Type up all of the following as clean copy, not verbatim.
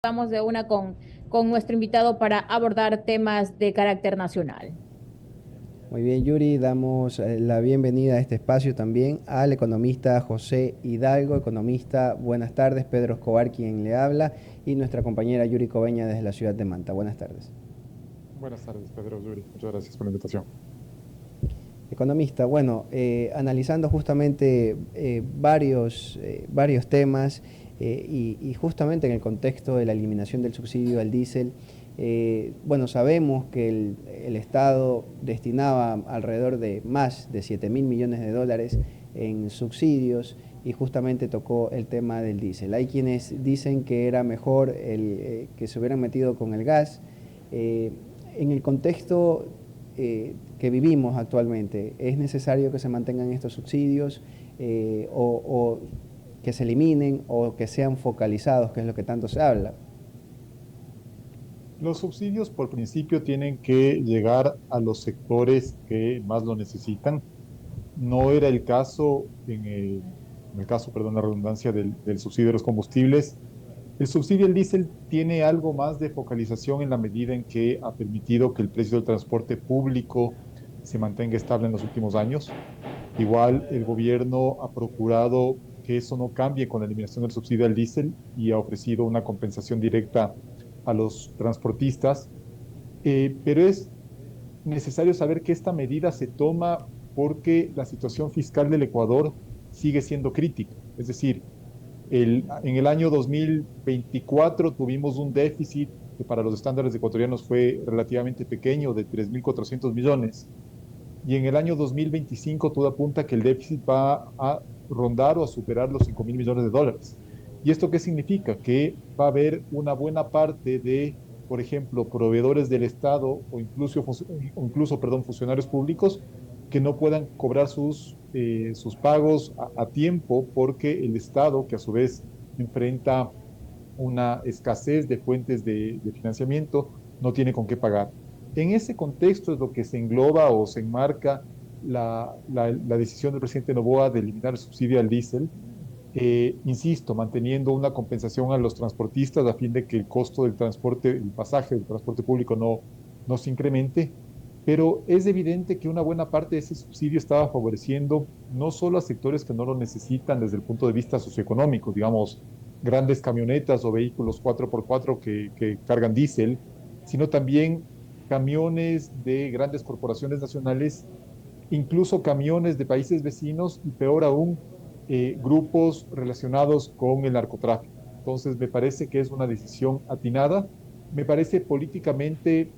Vamos de una con nuestro invitado para abordar temas de carácter nacional. Muy bien, Yuri, damos la bienvenida a este espacio también al economista José Hidalgo. Economista, buenas tardes. Pedro Escobar quien le habla y nuestra compañera Yuri Coveña desde la ciudad de Manta. Buenas tardes. Buenas tardes, Pedro Yuri. Muchas gracias por la invitación. Economista, bueno, analizando justamente varios temas y justamente en el contexto de la eliminación del subsidio al diésel, bueno, sabemos que el Estado destinaba alrededor de más de 7.000 millones de dólares en subsidios y justamente tocó el tema del diésel. Hay quienes dicen que era mejor que se hubieran metido con el gas. Eh, en el contexto que vivimos actualmente, ¿es necesario que se mantengan estos subsidios o que se eliminen o que sean focalizados, que es lo que tanto se habla? Los subsidios, por principio, tienen que llegar a los sectores que más lo necesitan. No era el caso en el caso, perdón, la redundancia del subsidio de los combustibles. El subsidio al diésel tiene algo más de focalización en la medida en que ha permitido que el precio del transporte público se mantenga estable en los últimos años. Igual, el gobierno ha procurado que eso no cambie con la eliminación del subsidio al diésel y ha ofrecido una compensación directa a los transportistas. Pero es necesario saber que esta medida se toma porque la situación fiscal del Ecuador sigue siendo crítica. Es decir, en el año 2024 tuvimos un déficit que para los estándares ecuatorianos fue relativamente pequeño, de 3.400 millones. Y en el año 2025 todo apunta que el déficit va a rondar o a superar los 5.000 millones de dólares. ¿Y esto qué significa? Que va a haber una buena parte de, por ejemplo, proveedores del Estado o incluso, perdón, funcionarios públicos que no puedan cobrar sus pagos a tiempo porque el Estado, que a su vez enfrenta una escasez de fuentes de financiamiento, no tiene con qué pagar. En ese contexto es lo que se engloba o se enmarca la decisión del presidente Noboa de eliminar el subsidio al diésel, insisto, manteniendo una compensación a los transportistas a fin de que el costo del transporte, el pasaje del transporte público no se incremente, pero es evidente que una buena parte de ese subsidio estaba favoreciendo no solo a sectores que no lo necesitan desde el punto de vista socioeconómico, digamos, grandes camionetas o vehículos 4x4 que cargan diésel, sino también camiones de grandes corporaciones nacionales, incluso camiones de países vecinos y peor aún, grupos relacionados con el narcotráfico. Entonces, me parece que es una decisión atinada, me parece políticamente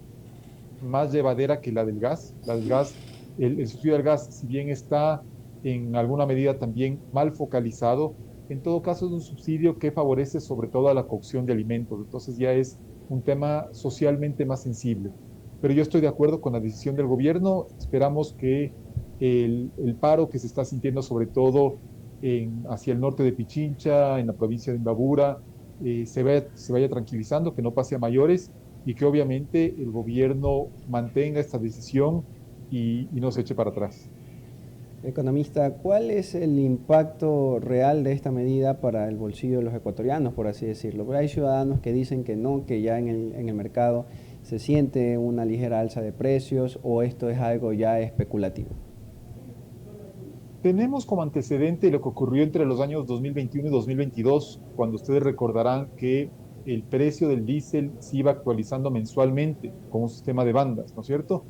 más llevadera que la del gas. La del gas, el subsidio del gas, si bien está en alguna medida también mal focalizado, en todo caso es un subsidio que favorece sobre todo a la cocción de alimentos. Entonces ya es un tema socialmente más sensible. Pero yo estoy de acuerdo con la decisión del gobierno. Esperamos que el paro que se está sintiendo sobre todo hacia el norte de Pichincha, en la provincia de Imbabura, se vaya tranquilizando, que no pase a mayores y que obviamente el gobierno mantenga esta decisión y no se eche para atrás. Economista, ¿cuál es el impacto real de esta medida para el bolsillo de los ecuatorianos, por así decirlo? Pero hay ciudadanos que dicen que no, que ya en el mercado se siente una ligera alza de precios o esto es algo ya especulativo. Tenemos como antecedente lo que ocurrió entre los años 2021 y 2022, cuando ustedes recordarán que el precio del diésel se iba actualizando mensualmente con un sistema de bandas, ¿no es cierto?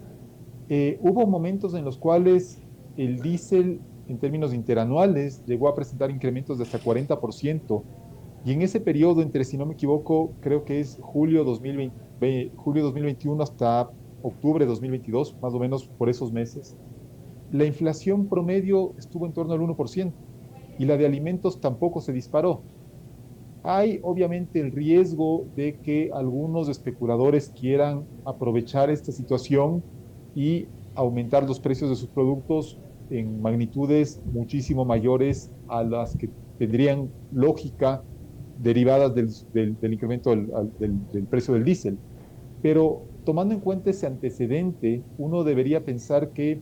Hubo momentos en los cuales el diésel, en términos interanuales, llegó a presentar incrementos de hasta 40%, y en ese periodo, entre, si no me equivoco, creo que es julio 2021 hasta octubre de 2022, más o menos por esos meses, la inflación promedio estuvo en torno al 1% y la de alimentos tampoco se disparó. Hay obviamente el riesgo de que algunos especuladores quieran aprovechar esta situación y aumentar los precios de sus productos en magnitudes muchísimo mayores a las que tendrían lógica derivadas del incremento del precio del diésel. Pero tomando en cuenta ese antecedente, uno debería pensar que,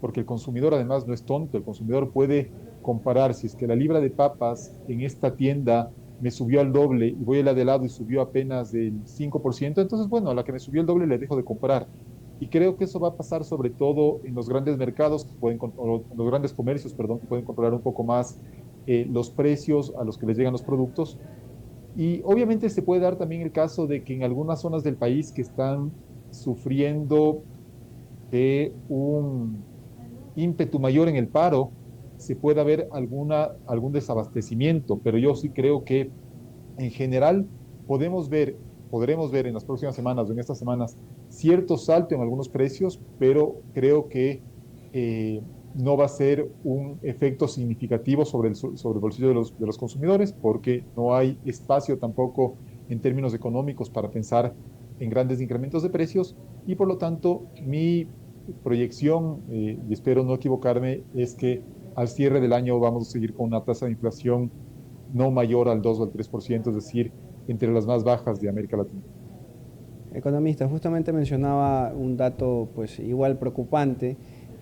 porque el consumidor además no es tonto, el consumidor puede comparar si es que la libra de papas en esta tienda me subió al doble y voy a la de lado y subió apenas del 5%, entonces, bueno, a la que me subió el doble le dejo de comprar. Y creo que eso va a pasar sobre todo en los grandes mercados, que pueden, o en los grandes comercios, perdón, que pueden controlar un poco más los precios a los que les llegan los productos. Y obviamente se puede dar también el caso de que en algunas zonas del país que están sufriendo de un ímpetu mayor en el paro, se pueda ver algún desabastecimiento, pero yo sí creo que en general podemos ver, podremos ver en las próximas semanas o en estas semanas cierto salto en algunos precios, pero creo que eh, no va a ser un efecto significativo sobre el bolsillo de los consumidores, porque no hay espacio tampoco en términos económicos para pensar en grandes incrementos de precios y por lo tanto mi proyección, y espero no equivocarme, es que al cierre del año vamos a seguir con una tasa de inflación no mayor al 2 o al 3%, es decir, entre las más bajas de América Latina. Economista, justamente mencionaba un dato pues igual preocupante.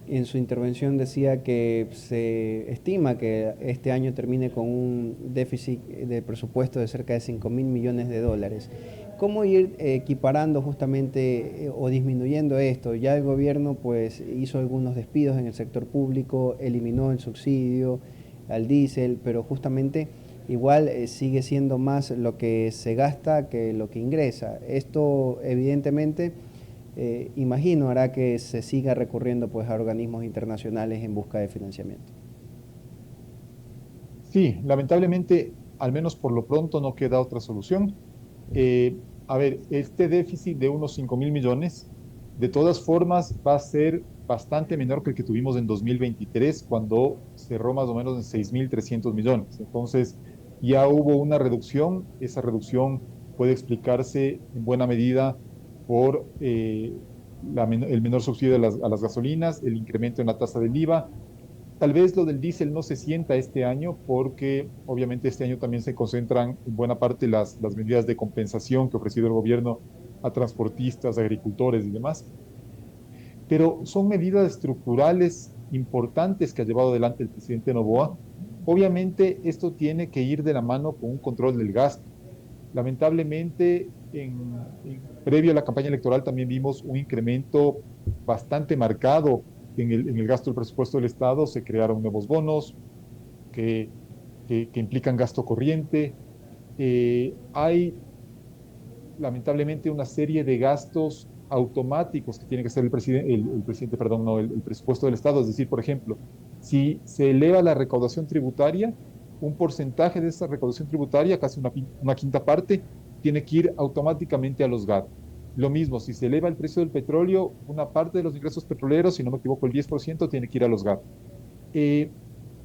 En su intervención decía que se estima que este año termine con un déficit de presupuesto de cerca de 5.000 millones de dólares. ¿Cómo ir equiparando justamente o disminuyendo esto? Ya el gobierno pues hizo algunos despidos en el sector público, eliminó el subsidio al diésel, pero justamente igual sigue siendo más lo que se gasta que lo que ingresa. Esto evidentemente imagino hará que se siga recurriendo pues a organismos internacionales en busca de financiamiento. Sí, lamentablemente, al menos por lo pronto, no queda otra solución. Eh, a ver, este déficit de unos 5.000 millones, de todas formas, va a ser bastante menor que el que tuvimos en 2023, cuando cerró más o menos en 6.300 millones. Entonces, ya hubo una reducción. Esa reducción puede explicarse en buena medida por el menor subsidio a las gasolinas, el incremento en la tasa del IVA. Tal vez lo del diésel no se sienta este año porque obviamente este año también se concentran en buena parte las medidas de compensación que ha ofrecido el gobierno a transportistas, agricultores y demás. Pero son medidas estructurales importantes que ha llevado adelante el presidente Noboa. Obviamente esto tiene que ir de la mano con un control del gasto. Lamentablemente, previo a la campaña electoral también vimos un incremento bastante marcado en el gasto del presupuesto del Estado. Se crearon nuevos bonos que, que implican gasto corriente. Hay lamentablemente una serie de gastos automáticos que tiene que hacer el presidente, perdón, no, el presupuesto del Estado. Es decir, por ejemplo, si se eleva la recaudación tributaria, un porcentaje de esa recaudación tributaria, casi una quinta parte, tiene que ir automáticamente a los GAT. Lo mismo, si se eleva el precio del petróleo, una parte de los ingresos petroleros, si no me equivoco, el 10% tiene que ir a los GAT. Eh,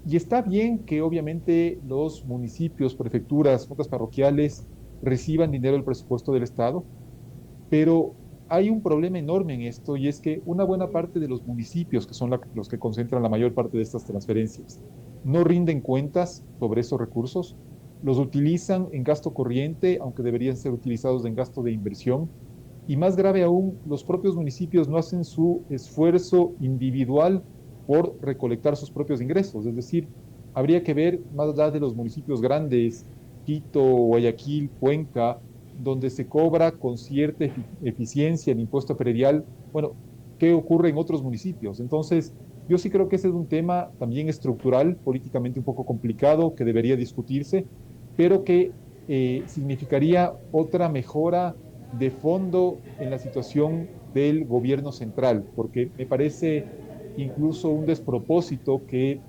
y está bien que obviamente los municipios, prefecturas, juntas parroquiales reciban dinero del presupuesto del Estado, pero hay un problema enorme en esto y es que una buena parte de los municipios, que son los que concentran la mayor parte de estas transferencias, no rinden cuentas sobre esos recursos, los utilizan en gasto corriente, aunque deberían ser utilizados en gasto de inversión. Y más grave aún, los propios municipios no hacen su esfuerzo individual por recolectar sus propios ingresos. Es decir, habría que ver más allá de los municipios grandes, Quito, Guayaquil, Cuenca, donde se cobra con cierta eficiencia el impuesto predial. Bueno, ¿qué ocurre en otros municipios? Entonces, yo sí creo que ese es un tema también estructural, políticamente un poco complicado, que debería discutirse, pero que significaría otra mejora de fondo en la situación del gobierno central, porque me parece incluso un despropósito que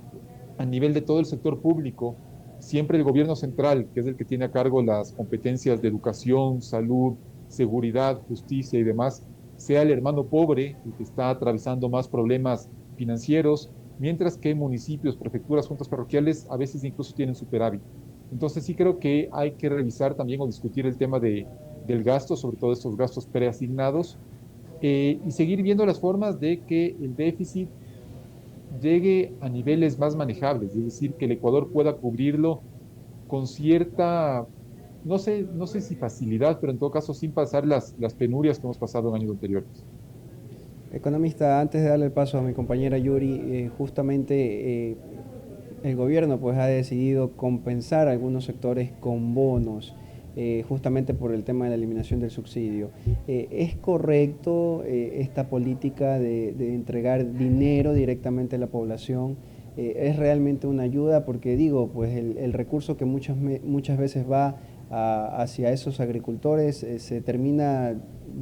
a nivel de todo el sector público, siempre el gobierno central, que es el que tiene a cargo las competencias de educación, salud, seguridad, justicia y demás, sea el hermano pobre el que está atravesando más problemas financieros, mientras que municipios, prefecturas, juntas parroquiales a veces incluso tienen superávit. Entonces sí creo que hay que revisar también o discutir el tema del gasto, sobre todo estos gastos preasignados, y seguir viendo las formas de que el déficit llegue a niveles más manejables, es decir, que el Ecuador pueda cubrirlo con cierta, no sé si facilidad, pero en todo caso sin pasar las penurias que hemos pasado en años anteriores. Economista, antes de darle el paso a mi compañera Yuri, justamente el gobierno pues ha decidido compensar a algunos sectores con bonos, justamente por el tema de la eliminación del subsidio. ¿Es correcto esta política de entregar dinero directamente a la población? ¿Es realmente una ayuda? Porque digo, pues el recurso que muchas veces va hacia esos agricultores se termina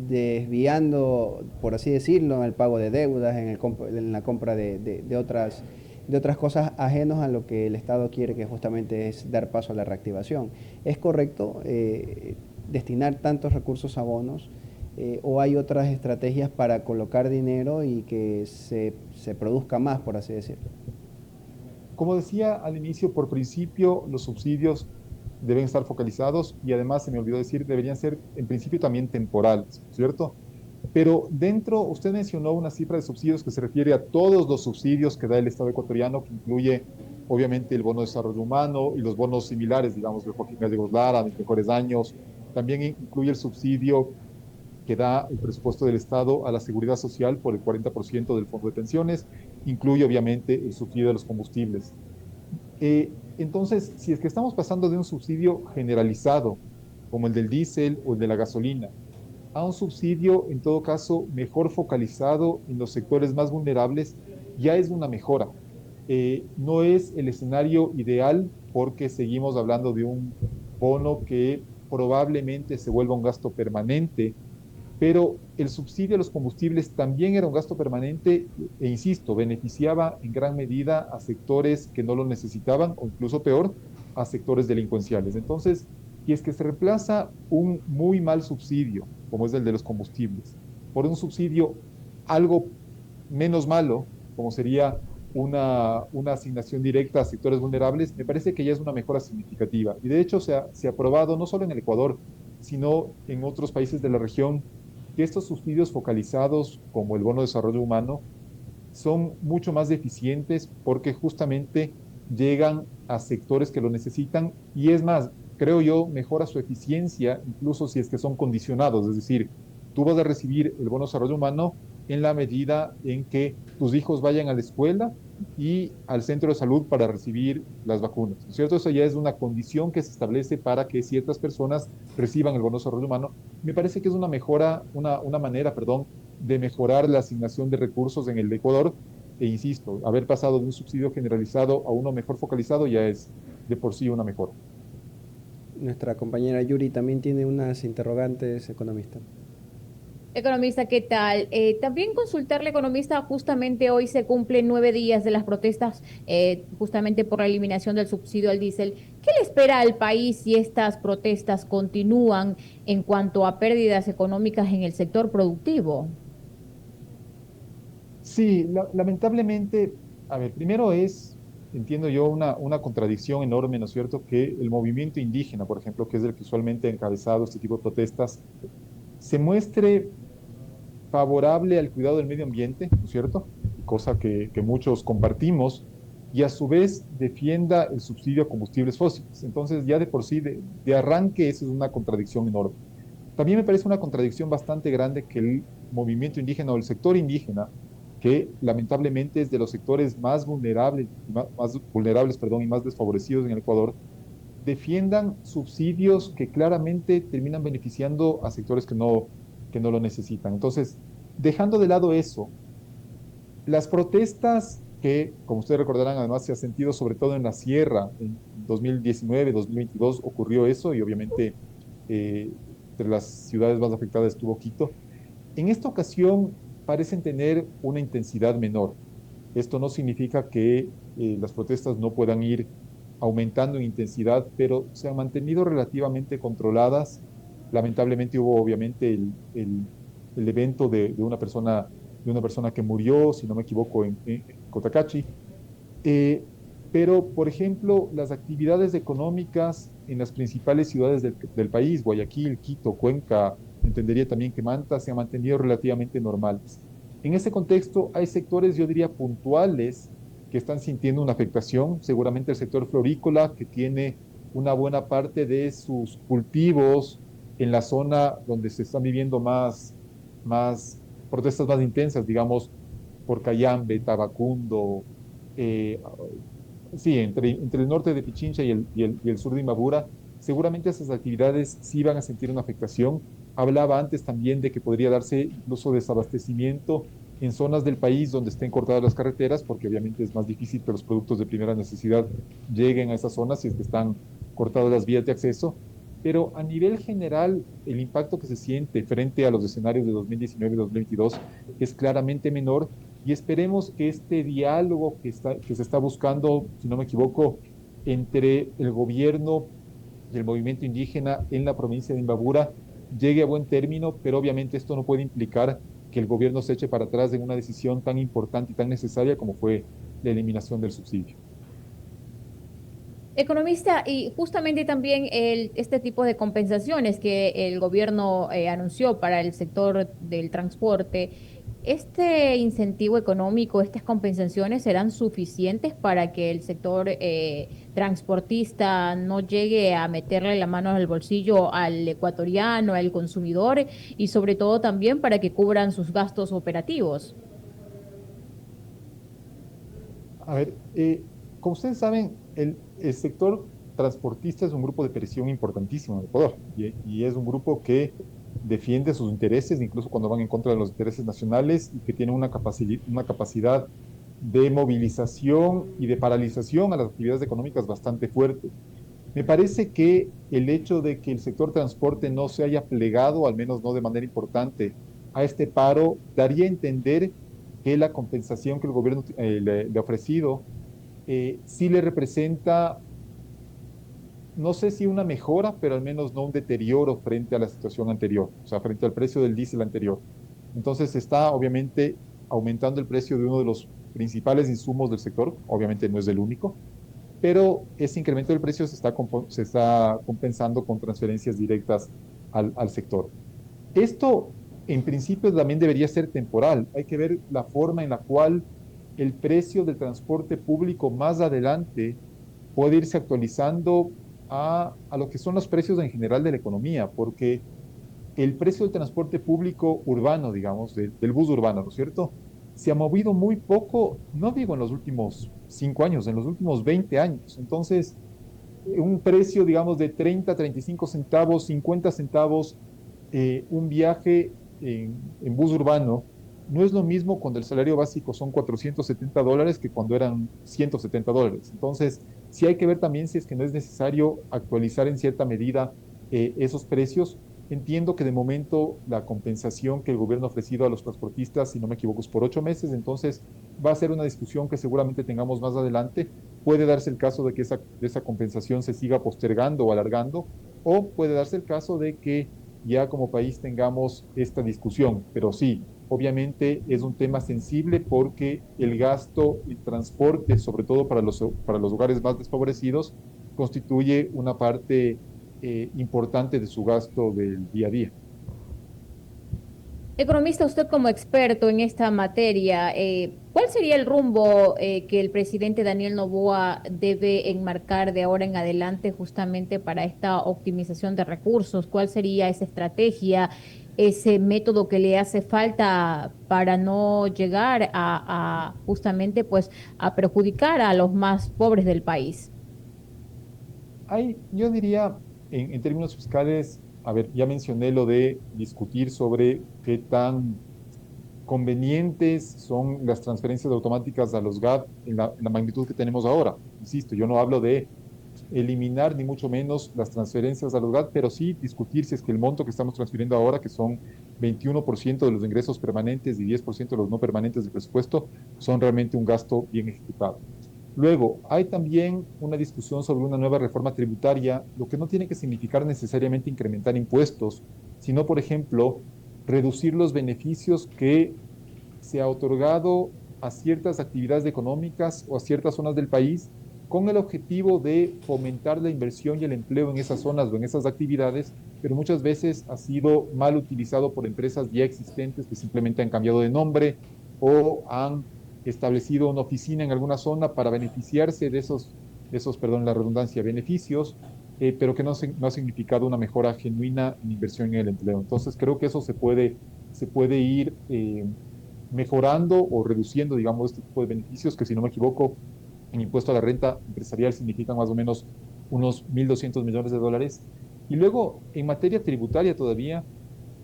desviando, por así decirlo, en el pago de deudas, en la compra de otras cosas ajenos a lo que el Estado quiere, que justamente es dar paso a la reactivación. ¿Es correcto destinar tantos recursos a bonos o hay otras estrategias para colocar dinero y que se produzca más, por así decirlo? Como decía al inicio, por principio, los subsidios deben estar focalizados y además, se me olvidó decir, deberían ser en principio también temporales, ¿cierto? Pero dentro, usted mencionó una cifra de subsidios que se refiere a todos los subsidios que da el Estado ecuatoriano, que incluye obviamente el bono de desarrollo humano y los bonos similares, digamos, de Joaquín Gallegos Lara, Mis Mejores Años. También incluye el subsidio que da el presupuesto del Estado a la seguridad social por el 40% del fondo de pensiones. Incluye obviamente el subsidio de los combustibles. Entonces, si es que estamos pasando de un subsidio generalizado, como el del diésel o el de la gasolina, a un subsidio, en todo caso, mejor focalizado en los sectores más vulnerables, ya es una mejora. No es el escenario ideal porque seguimos hablando de un bono que probablemente se vuelva un gasto permanente, pero el subsidio a los combustibles también era un gasto permanente e, insisto, beneficiaba en gran medida a sectores que no lo necesitaban o incluso peor, a sectores delincuenciales. Entonces, si es que se reemplaza un muy mal subsidio, como es el de los combustibles, por un subsidio algo menos malo, como sería una asignación directa a sectores vulnerables, me parece que ya es una mejora significativa. Y de hecho se ha probado no solo en el Ecuador, sino en otros países de la región, que estos subsidios focalizados, como el bono de desarrollo humano, son mucho más eficientes porque justamente llegan a sectores que lo necesitan y es más, creo yo, mejora su eficiencia, incluso si es que son condicionados, es decir, tú vas a recibir el bono de desarrollo humano en la medida en que tus hijos vayan a la escuela y al centro de salud para recibir las vacunas, ¿no es cierto? Eso ya es una condición que se establece para que ciertas personas reciban el bono de desarrollo humano. Me parece que es una mejora, una manera, perdón, de mejorar la asignación de recursos en el Ecuador. E insisto, haber pasado de un subsidio generalizado a uno mejor focalizado ya es de por sí una mejora. Nuestra compañera Yuri también tiene unas interrogantes, economista. Economista, ¿qué tal? También consultarle, economista, justamente hoy se cumplen 9 días de las protestas, justamente por la eliminación del subsidio al diésel. ¿Qué le espera al país si estas protestas continúan en cuanto a pérdidas económicas en el sector productivo? Sí, lamentablemente, a ver, primero es, entiendo yo, una contradicción enorme, ¿no es cierto?, que el movimiento indígena, por ejemplo, que es el que usualmente ha encabezado este tipo de protestas, se muestre favorable al cuidado del medio ambiente, ¿no es cierto? Cosa que muchos compartimos, y a su vez defienda el subsidio a combustibles fósiles. Entonces, ya de por sí, de arranque, eso es una contradicción enorme. También me parece una contradicción bastante grande que el movimiento indígena o el sector indígena, que lamentablemente es de los sectores más vulnerables, más vulnerables, perdón, y más desfavorecidos en el Ecuador, defiendan subsidios que claramente terminan beneficiando a sectores que no lo necesitan. Entonces, dejando de lado eso, las protestas que, como ustedes recordarán, además se ha sentido sobre todo en la sierra, en 2019, 2022 ocurrió eso y obviamente entre las ciudades más afectadas estuvo Quito. En esta ocasión parecen tener una intensidad menor. Esto no significa que las protestas no puedan ir aumentando en intensidad, pero se han mantenido relativamente controladas. Lamentablemente hubo obviamente el evento de una persona que murió, si no me equivoco, en Cotacachi. Eh, pero, por ejemplo, las actividades económicas en las principales ciudades del país, Guayaquil, Quito, Cuenca, entendería también que Manta, se han mantenido relativamente normales. En ese contexto, hay sectores, yo diría, puntuales que están sintiendo una afectación. Seguramente el sector florícola, que tiene una buena parte de sus cultivos en la zona donde se están viviendo más protestas más intensas, digamos, por Cayambe, Tabacundo, eh, Sí, entre el norte de Pichincha y el sur de Imbabura, seguramente esas actividades sí van a sentir una afectación. Hablaba antes también de que podría darse incluso desabastecimiento en zonas del país donde estén cortadas las carreteras, porque obviamente es más difícil que los productos de primera necesidad lleguen a esas zonas si es que están cortadas las vías de acceso. Pero a nivel general, el impacto que se siente frente a los escenarios de 2019 y 2022 es claramente menor y esperemos que este diálogo que se está buscando, si no me equivoco, entre el gobierno y el movimiento indígena en la provincia de Imbabura llegue a buen término, pero obviamente esto no puede implicar que el gobierno se eche para atrás en una decisión tan importante y tan necesaria como fue la eliminación del subsidio. Economista, y justamente también este tipo de compensaciones que el gobierno anunció para el sector del transporte, ¿este incentivo económico, estas compensaciones serán suficientes para que el sector transportista no llegue a meterle la mano al bolsillo al ecuatoriano, al consumidor, y sobre todo también para que cubran sus gastos operativos? A ver, como ustedes saben, el sector transportista es un grupo de presión importantísimo en Ecuador y es un grupo que defiende sus intereses, incluso cuando van en contra de los intereses nacionales y que tiene una capacidad de movilización y de paralización a las actividades económicas bastante fuerte. Me parece que el hecho de que el sector transporte no se haya plegado, al menos no de manera importante, a este paro, daría a entender que la compensación que el gobierno le ha ofrecido sí le representa, no sé si una mejora, pero al menos no un deterioro frente a la situación anterior, o sea, frente al precio del diésel anterior. Entonces está obviamente aumentando el precio de uno de los principales insumos del sector, obviamente no es el único, pero ese incremento del precio se está compensando con transferencias directas al sector. Esto, en principio, también debería ser temporal. Hay que ver la forma en la cual el precio del transporte público más adelante puede irse actualizando a lo que son los precios en general de la economía, porque el precio del transporte público urbano, digamos, del bus urbano, ¿no es cierto? Se ha movido muy poco, no digo en los últimos 5 años, en los últimos 20 años. Entonces, un precio, digamos, de 30, 35 centavos, 50 centavos, un viaje en bus urbano, no es lo mismo cuando el salario básico son $470 que cuando eran $170. Entonces, sí hay que ver también si es que no es necesario actualizar en cierta medida esos precios. Entiendo que de momento la compensación que el gobierno ha ofrecido a los transportistas, si no me equivoco, es por 8 meses, entonces va a ser una discusión que seguramente tengamos más adelante. Puede darse el caso de que esa compensación se siga postergando o alargando, o puede darse el caso de que ya como país tengamos esta discusión. Pero sí, obviamente es un tema sensible porque el gasto y transporte, sobre todo para los hogares más desfavorecidos, constituye una parte importante de su gasto del día a día. Economista, usted como experto en esta materia, ¿cuál sería el rumbo que el presidente Daniel Noboa debe enmarcar de ahora en adelante justamente para esta optimización de recursos? ¿Cuál sería esa estrategia, ese método que le hace falta para no llegar a justamente pues a perjudicar a los más pobres del país? Yo diría, en términos fiscales, a ver, ya mencioné lo de discutir sobre qué tan convenientes son las transferencias automáticas a los GAT en la magnitud que tenemos ahora. Insisto, yo no hablo de eliminar ni mucho menos las transferencias a los GAT, pero sí discutir si es que el monto que estamos transfiriendo ahora, que son 21% de los ingresos permanentes y 10% de los no permanentes del presupuesto, son realmente un gasto bien ejecutado. Luego, hay también una discusión sobre una nueva reforma tributaria, lo que no tiene que significar necesariamente incrementar impuestos, sino, por ejemplo, reducir los beneficios que se ha otorgado a ciertas actividades económicas o a ciertas zonas del país con el objetivo de fomentar la inversión y el empleo en esas zonas o en esas actividades, pero muchas veces ha sido mal utilizado por empresas ya existentes que simplemente han cambiado de nombre o han establecido una oficina en alguna zona para beneficiarse de esos, perdón, la redundancia, beneficios, pero que no ha significado una mejora genuina en inversión en el empleo. Entonces, creo que eso se puede ir mejorando o reduciendo, digamos, este tipo de beneficios que, si no me equivoco, en impuesto a la renta empresarial significan más o menos unos 1.200 millones de dólares. Y luego, en materia tributaria todavía,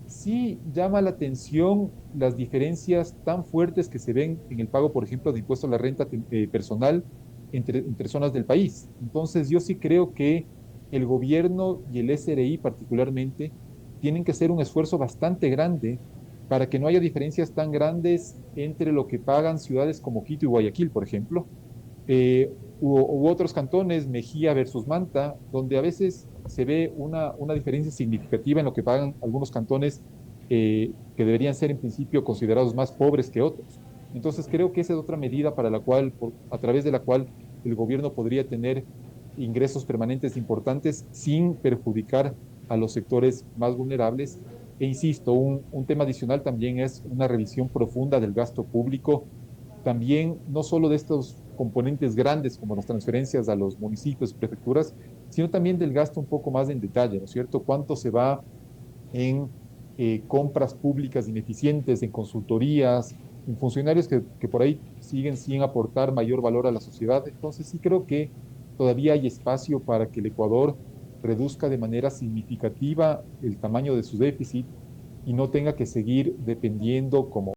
sí llama la atención las diferencias tan fuertes que se ven en el pago, por ejemplo, de impuesto a la renta personal entre zonas del país. Entonces, yo sí creo que el gobierno y el SRI particularmente tienen que hacer un esfuerzo bastante grande para que no haya diferencias tan grandes entre lo que pagan ciudades como Quito y Guayaquil, por ejemplo, u otros cantones, Mejía versus Manta, donde a veces se ve una diferencia significativa en lo que pagan algunos cantones que deberían ser en principio considerados más pobres que otros. Entonces creo que esa es otra medida para la cual, a través de la cual el gobierno podría tener ingresos permanentes importantes sin perjudicar a los sectores más vulnerables. E insisto, un tema adicional también es una revisión profunda del gasto público, también no solo de estos componentes grandes como las transferencias a los municipios y prefecturas, sino también del gasto un poco más en detalle, ¿no es cierto? ¿Cuánto se va en compras públicas ineficientes, en consultorías, en funcionarios que por ahí siguen sin aportar mayor valor a la sociedad? Entonces sí creo que todavía hay espacio para que el Ecuador reduzca de manera significativa el tamaño de su déficit y no tenga que seguir dependiendo como